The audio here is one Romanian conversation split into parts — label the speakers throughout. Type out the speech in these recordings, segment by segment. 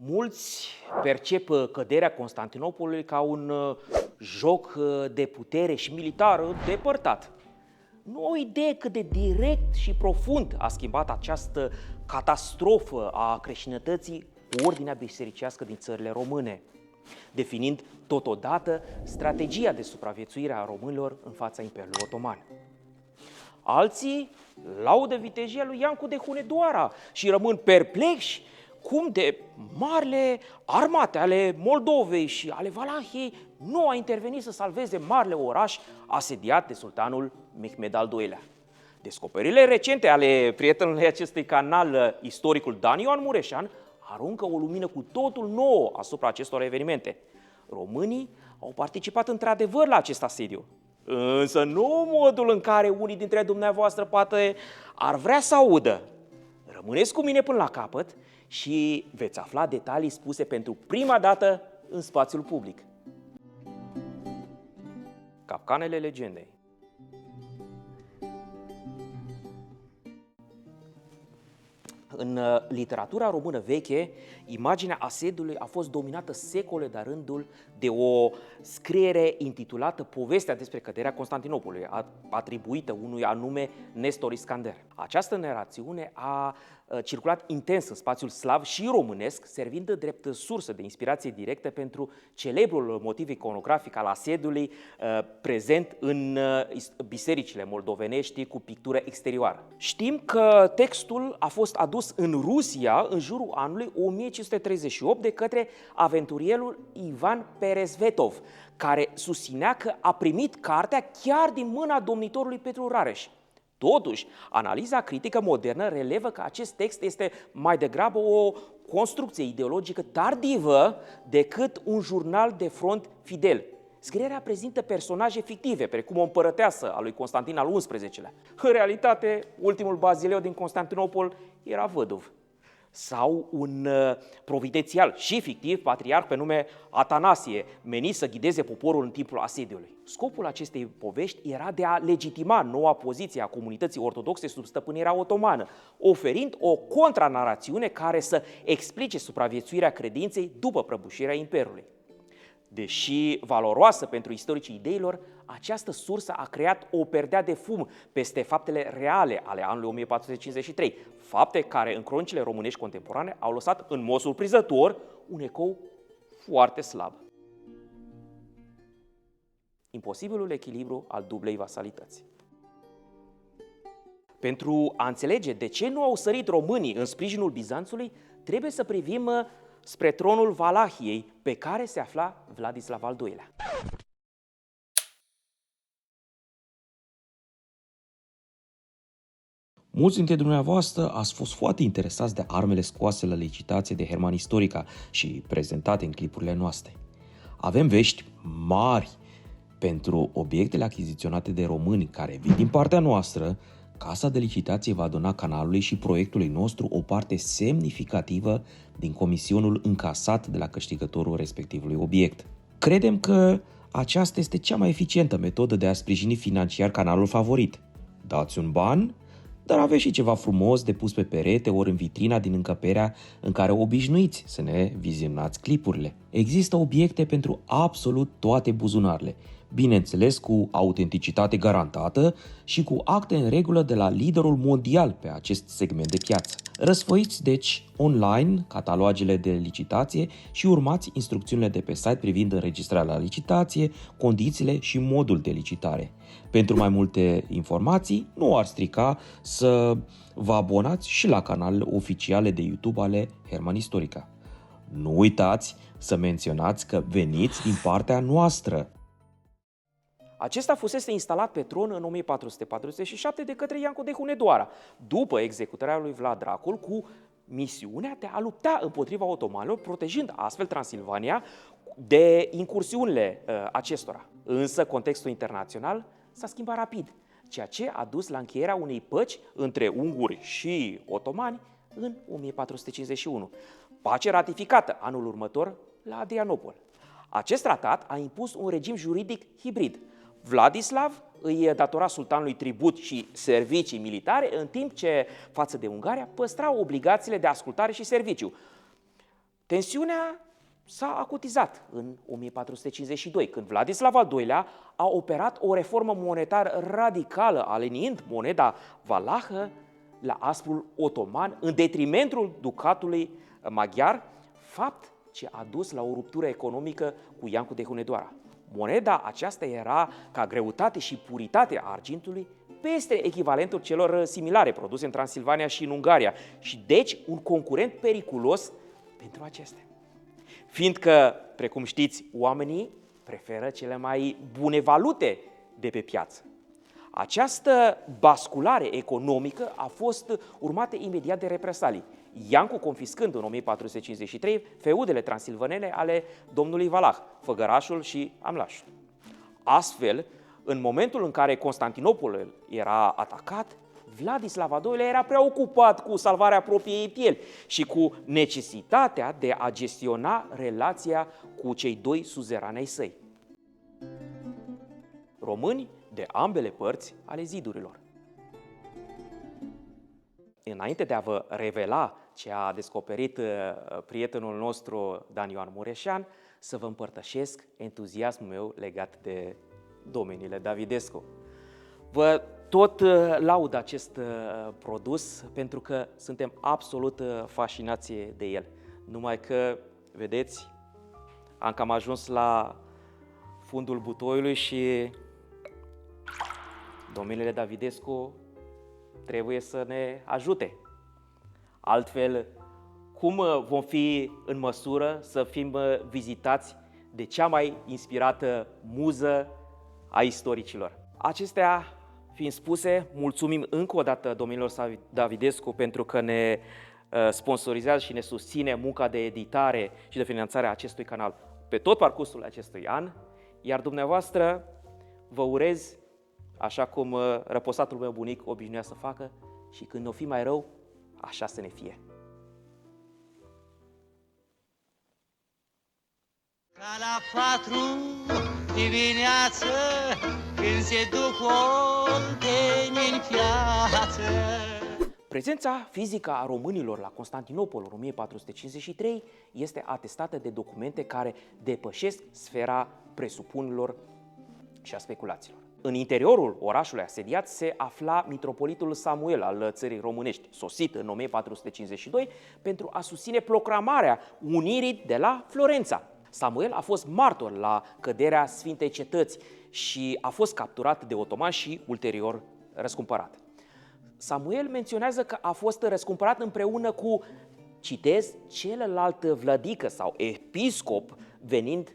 Speaker 1: Mulți percep căderea Constantinopolului ca un joc de putere și militar depărtat. Nu o idee cât de direct și profund a schimbat această catastrofă a creștinătății ordinea bisericească din țările române, definind totodată strategia de supraviețuire a românilor în fața Imperiului Otoman. Alții laudă vitejia lui Iancu de Hunedoara și rămân perplexi cum de marile armate ale Moldovei și ale Valahiei nu a intervenit să salveze marile oraș asediat de sultanul Mehmed al II-lea. Descoperirile recente ale prietenului acestui canal, istoricul Dan Ioan Mureșan, aruncă o lumină cu totul nouă asupra acestor evenimente. Românii au participat într-adevăr la acest asediu, însă nu modul în care unii dintre dumneavoastră poate ar vrea să audă. Rămâneți cu mine până la capăt și veți afla detalii spuse pentru prima dată în spațiul public. Capcanele legendei. În literatura română veche, imaginea asediului a fost dominată secole de-a rândul de o scriere intitulată Povestea despre căderea Constantinopolului, atribuită unui anume Nestor Iscander. Această narațiune a circulat intens în spațiul slav și românesc, servind drept sursă de inspirație directă pentru celebrul motiv iconografic al asediului prezent în bisericile moldovenești cu pictură exterioară. Știm că textul a fost adus în Rusia în jurul anului 1538 de către aventurierul Ivan Peresvetov, care susținea că a primit cartea chiar din mâna domnitorului Petru Rareș. Totuși, analiza critică modernă relevă că acest text este mai degrabă o construcție ideologică tardivă decât un jurnal de front fidel. Scrierea prezintă personaje fictive, precum o împărăteasă a lui Constantin al XI-lea. În realitate, ultimul bazileu din Constantinopol era văduv. Sau un providențial și fictiv patriarh pe nume Atanasie, menit să ghideze poporul în timpul asediului. Scopul acestei povești era de a legitima noua poziție a comunității ortodoxe sub stăpânirea otomană, oferind o contranarațiune care să explice supraviețuirea credinței după prăbușirea Imperiului. Deși valoroasă pentru istoricii ideilor, această sursă a creat o perdea de fum peste faptele reale ale anului 1453, fapte care în cronicile românești contemporane au lăsat în mod surprinzător un ecou foarte slab. Imposibilul echilibru al dublei vasalități. Pentru a înțelege de ce nu au sărit românii în sprijinul Bizanțului, trebuie să privim spre tronul Valahiei, pe care se afla Vladislav al II-lea.
Speaker 2: Mulți dintre dumneavoastră ați fost foarte interesați de armele scoase la licitație de Herman Istorica și prezentate în clipurile noastre. Avem vești mari pentru obiectele achiziționate de români care vin din partea noastră. Casa de licitație va dona canalului și proiectului nostru o parte semnificativă din comisionul încasat de la câștigătorul respectivului obiect. Credem că aceasta este cea mai eficientă metodă de a sprijini financiar canalul favorit. Dați un ban, dar aveți și ceva frumos de pus pe perete ori în vitrina din încăperea în care obișnuiți să ne vizionați clipurile. Există obiecte pentru absolut toate buzunarele, bineînțeles cu autenticitate garantată și cu acte în regulă de la liderul mondial pe acest segment de piață. Răsfoiți deci online catalogele de licitație și urmați instrucțiunile de pe site privind înregistrarea la licitație, condițiile și modul de licitare. Pentru mai multe informații, nu ar strica să vă abonați și la canalele oficiale de YouTube ale Herman Istorica. Nu uitați să menționați că veniți din partea noastră.
Speaker 1: Acesta fusese instalat pe tron în 1447 de către Iancu de Hunedoara, după executarea lui Vlad Dracul, cu misiunea de a lupta împotriva otomanilor, protejând astfel Transilvania de incursiunile acestora. Însă contextul internațional s-a schimbat rapid, ceea ce a dus la încheierea unei păci între unguri și otomani în 1451, pace ratificată anul următor la Adrianopol. Acest tratat a impus un regim juridic hibrid. Vladislav îi datora sultanului tribut și servicii militare, în timp ce, față de Ungaria, păstra obligațiile de ascultare și serviciu. Tensiunea s-a acutizat în 1452, când Vladislav al II-lea a operat o reformă monetară radicală, aliniind moneda valahă la asprul otoman în detrimentul ducatului maghiar, fapt ce a dus la o ruptură economică cu Iancu de Hunedoara. Moneda aceasta era, ca greutate și puritate a argintului, peste echivalentul celor similare produse în Transilvania și în Ungaria și deci un concurent periculos pentru acestea. Fiindcă, precum știți, oamenii preferă cele mai bune valute de pe piață. Această basculare economică a fost urmată imediat de represalii, Iancu confiscând în 1453 feudele transilvanene ale domnului Valah, Făgărașul și Amlașul. Astfel, în momentul în care Constantinopolul era atacat, Vladislav al II-lea era preocupat cu salvarea propriei pieli și cu necesitatea de a gestiona relația cu cei doi suzerani ai săi, români de ambele părți ale zidurilor. Înainte de a vă revela ce a descoperit prietenul nostru Dan Ioan Mureșan, să vă împărtășesc entuziasmul meu legat de domeniile Davidescu. Vă tot laud acest produs pentru că suntem absolut fascinați de el. Numai că, vedeți, am cam ajuns la fundul butoiului și domeniile Davidescu trebuie să ne ajute. Altfel, cum vom fi în măsură să fim vizitați de cea mai inspirată muză a istoricilor? Acestea fiind spuse, mulțumim încă o dată domnilor Davidescu pentru că ne sponsorizează și ne susține munca de editare și de finanțare a acestui canal pe tot parcursul acestui an, iar dumneavoastră vă urez, așa cum răposatul meu bunic obișnuia să facă, și când o fi mai rău, așa să ne fie.
Speaker 3: Ca la 4 dimineață, când se duc oltenii în piață.
Speaker 1: Prezența fizică a românilor la Constantinopol în 1453 este atestată de documente care depășesc sfera presupunerilor și a speculațiilor. În interiorul orașului asediat se afla mitropolitul Samuel al țării românești, sosit în 1452 pentru a susține proclamarea unirii de la Florența. Samuel a fost martor la căderea Sfintei Cetăți și a fost capturat de otomani și ulterior răscumpărat. Samuel menționează că a fost răscumpărat împreună cu, citez, celălalt vlădică sau episcop venind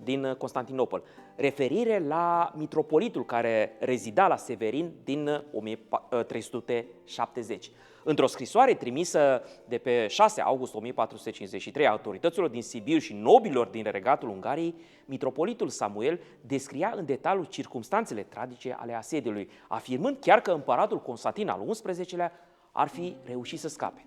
Speaker 1: din Constantinopol, referire la mitropolitul care rezida la Severin din 1370. Într-o scrisoare trimisă de pe 6 august 1453 autorităților din Sibiu și nobilor din regatul Ungariei, mitropolitul Samuel descria în detaliu circumstanțele tragice ale asediului, afirmând chiar că împăratul Constantin al XI-lea ar fi reușit să scape.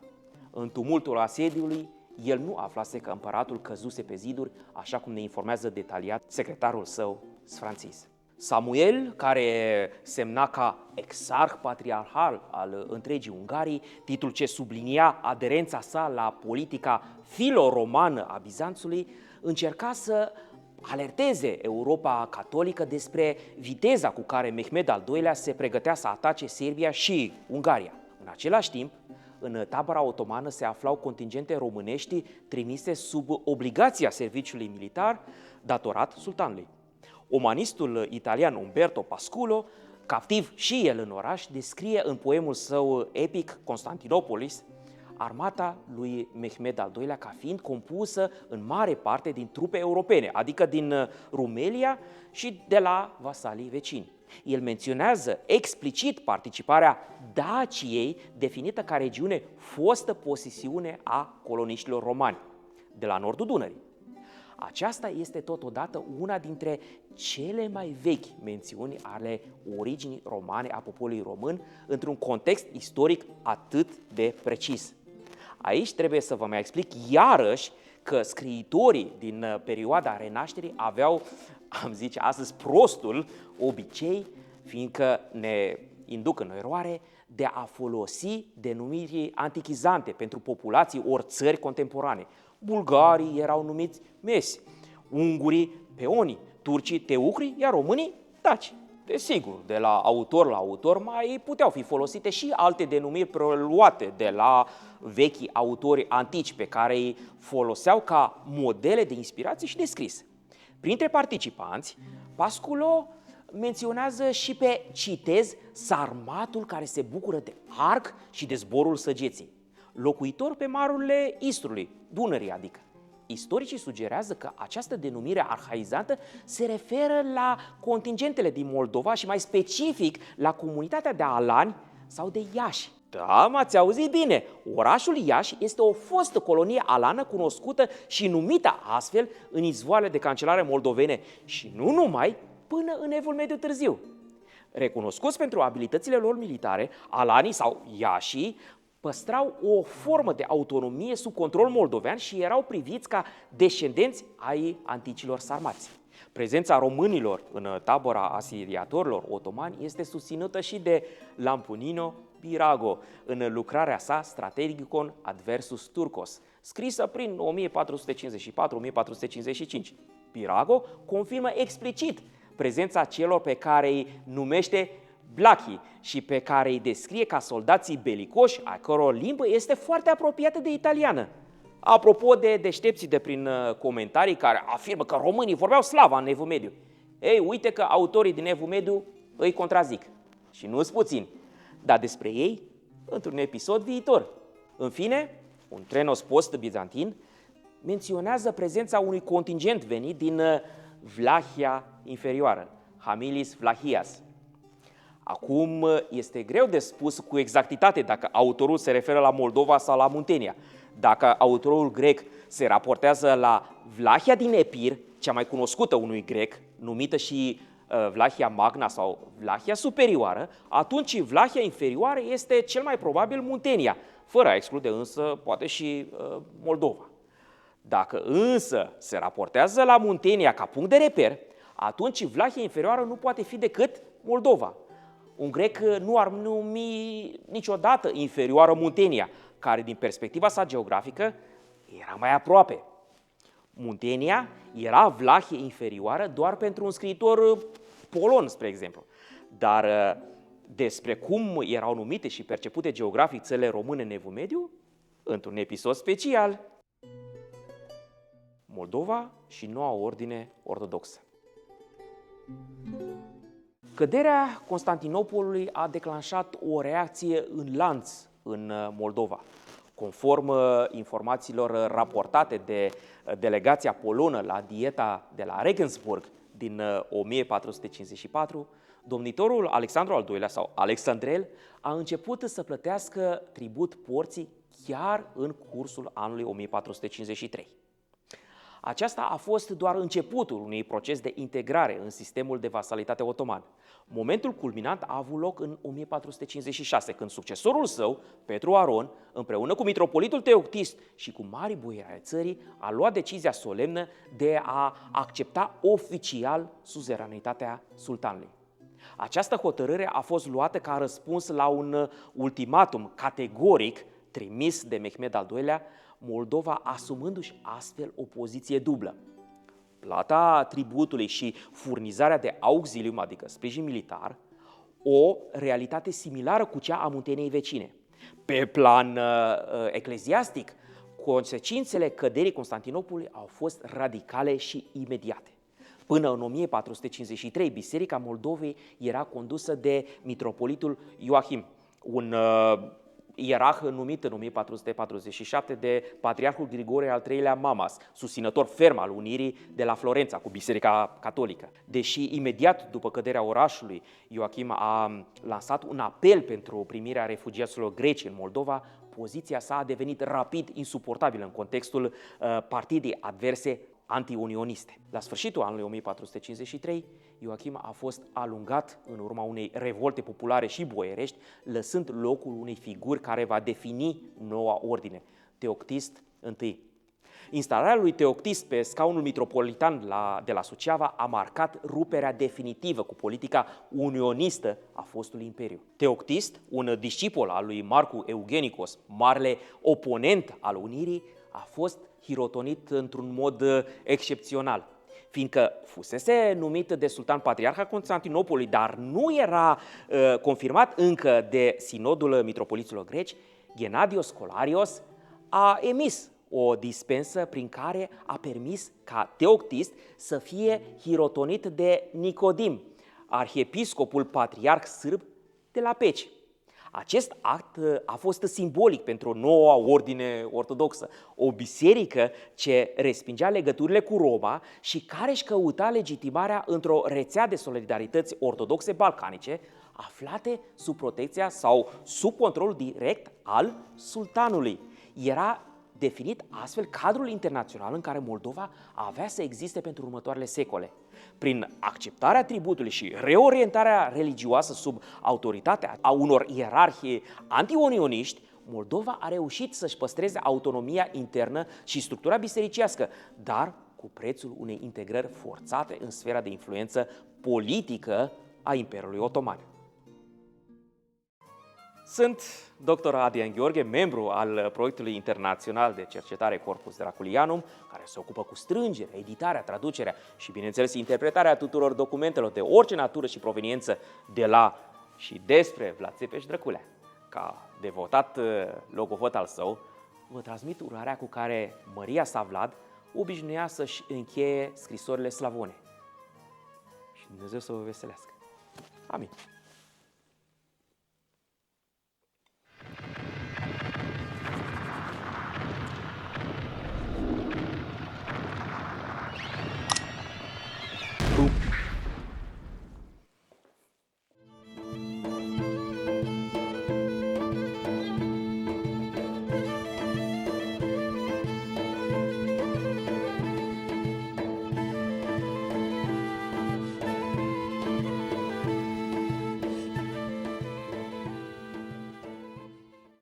Speaker 1: În tumultul asediului, el nu aflase că împăratul căzuse pe ziduri, așa cum ne informează detaliat secretarul său, Sfranțis. Samuel, care semna ca exarh patriarhal al întregii Ungarii, titlul ce sublinia aderența sa la politica filo-romană a Bizanțului, încerca să alerteze Europa catolică despre viteza cu care Mehmed al II-lea se pregătea să atace Serbia și Ungaria. În același timp, în tabăra otomană se aflau contingente românești trimise sub obligația serviciului militar datorat sultanului. Umanistul italian Umberto Pasculo, captiv și el în oraș, descrie în poemul său epic Constantinopolis armata lui Mehmed al II-lea ca fiind compusă în mare parte din trupe europene, adică din Rumelia și de la vasalii vecini. El menționează explicit participarea Daciei, definită ca regiune fostă posesiune a coloniștilor romani, de la nordul Dunării. Aceasta este totodată una dintre cele mai vechi mențiuni ale originii romane a poporului român într-un context istoric atât de precis. Aici trebuie să vă mai explic iarăși că scriitorii din perioada Renașterii aveau, am zice astăzi, prostul obicei, fiindcă ne induc în eroare, de a folosi denumiri antichizante pentru populații ori țări contemporane. Bulgarii erau numiți mesi, ungurii peoni, turcii teucri, iar românii daci. Desigur, de la autor mai puteau fi folosite și alte denumiri preluate de la vechii autori antici pe care îi foloseau ca modele de inspirație și de scris. Printre participanți, Pasculo menționează și pe, citez, sarmatul care se bucură de arc și de zborul săgeții, locuitor pe marurile Istrului, Dunării adică. Istoricii sugerează că această denumire arhaizată se referă la contingentele din Moldova și mai specific la comunitatea de alani sau de iași. Da, m-ați auzit bine, orașul Iași este o fostă colonie alană cunoscută și numită astfel în izvoarele de cancelare moldovene și nu numai, până în Evul Mediu târziu. Recunoscuți pentru abilitățile lor militare, alanii sau iașii păstrau o formă de autonomie sub control moldovean și erau priviți ca descendenți ai anticilor sarmați. Prezența românilor în tabăra asiriatorilor otomani este susținută și de Lampunino Pirago în lucrarea sa Strategicon Adversus Turcos, scrisă prin 1454-1455. Pirago confirmă explicit prezența celor pe care îi numește Vlachii și pe care îi descrie ca soldații belicoși, a căror limbă este foarte apropiată de italiană. Apropo de deștepții de prin comentarii care afirmă că românii vorbeau slava în Evul Mediu, ei, uite că autorii din Evul Mediu îi contrazic. Și nu-s puțini, dar despre ei într-un episod viitor. În fine, un Trenos post-bizantin menționează prezența unui contingent venit din Vlahia inferioară, Hamilis Vlahias. Acum este greu de spus cu exactitate dacă autorul se referă la Moldova sau la Muntenia. Dacă autorul grec se raportează la Vlahia din Epir, cea mai cunoscută unui grec, numită și Vlahia Magna sau Vlahia Superioară, atunci Vlahia Inferioară este cel mai probabil Muntenia, fără a exclude însă poate și Moldova. Dacă însă se raportează la Muntenia ca punct de reper, atunci Vlahia Inferioară nu poate fi decât Moldova. Un grec nu ar numi niciodată inferioară Muntenia, care din perspectiva sa geografică era mai aproape. Muntenia era Vlahie inferioară doar pentru un scriitor polon, spre exemplu. Dar despre cum erau numite și percepute geografic țările române în Evul Mediu, într-un episod special. Moldova și noua ordine ortodoxă. Căderea Constantinopolului a declanșat o reacție în lanț în Moldova. Conform informațiilor raportate de delegația polonă la dieta de la Regensburg din 1454, domnitorul Alexandru al II-lea sau Alexandrel a început să plătească tribut porții chiar în cursul anului 1453. Aceasta a fost doar începutul unui proces de integrare în sistemul de vasalitate otoman. Momentul culminant a avut loc în 1456, când succesorul său, Petru Aron, împreună cu mitropolitul Teoctist și cu mari boieri ai țării, a luat decizia solemnă de a accepta oficial suzeranitatea sultanului. Această hotărâre a fost luată ca răspuns la un ultimatum categoric trimis de Mehmed al II-lea, Moldova asumându-și astfel o poziție dublă. Plata tributului și furnizarea de auxilium, adică sprijin militar, o realitate similară cu cea a Munteniei vecine. Pe plan ecleziastic, consecințele căderii Constantinopolului au fost radicale și imediate. Până în 1453, Biserica Moldovei era condusă de mitropolitul Ioachim, un ierarh numit în 1447 de Patriarhul Grigore al III-lea Mamas, susținător ferm al unirii de la Florența cu Biserica Catolică. Deși imediat după căderea orașului, Ioachim a lansat un apel pentru primirea refugiaților greci în Moldova, poziția sa a devenit rapid insuportabilă în contextul partidei adverse anti-unioniste. La sfârșitul anului 1453, Ioachim a fost alungat în urma unei revolte populare și boierești, lăsând locul unei figuri care va defini noua ordine, Teoctist I. Instalarea lui Teoctist pe scaunul mitropolitan de la Suceava a marcat ruperea definitivă cu politica unionistă a fostului imperiu. Teoctist, un discipol al lui Marcu Eugenicos, marele oponent al unirii, a fost hirotonit într-un mod excepțional, fiindcă fusese numit de sultan patriarh al Constantinopolului, dar nu era confirmat încă de sinodul mitropoliților greci. Gennadios Scolarios a emis o dispensă prin care a permis ca Teoctist să fie hirotonit de Nicodim, arhiepiscopul patriarh sârb de la Peci. Acest act a fost simbolic pentru noua ordine ortodoxă, o biserică ce respingea legăturile cu Roma și care își căuta legitimarea într-o rețea de solidarități ortodoxe balcanice, aflate sub protecția sau sub controlul direct al sultanului. Era definit astfel cadrul internațional în care Moldova avea să existe pentru următoarele secole. Prin acceptarea tributului și reorientarea religioasă sub autoritatea a unor ierarhi antiunioniști, Moldova a reușit să-și păstreze autonomia internă și structura bisericească, dar cu prețul unei integrări forțate în sfera de influență politică a Imperiului Otoman. Sunt dr. Adrian Gheorghe, membru al proiectului internațional de cercetare Corpus Draculianum, care se ocupă cu strângerea, editarea, traducerea și, bineînțeles, interpretarea tuturor documentelor de orice natură și proveniență de la și despre Vlad Țepeș Drăculea. Ca devotat logofăt al său, vă transmit urarea cu care Măria sa Vlad obișnuia să-și încheie scrisorile slavone. Și Dumnezeu să vă veselească. Amin.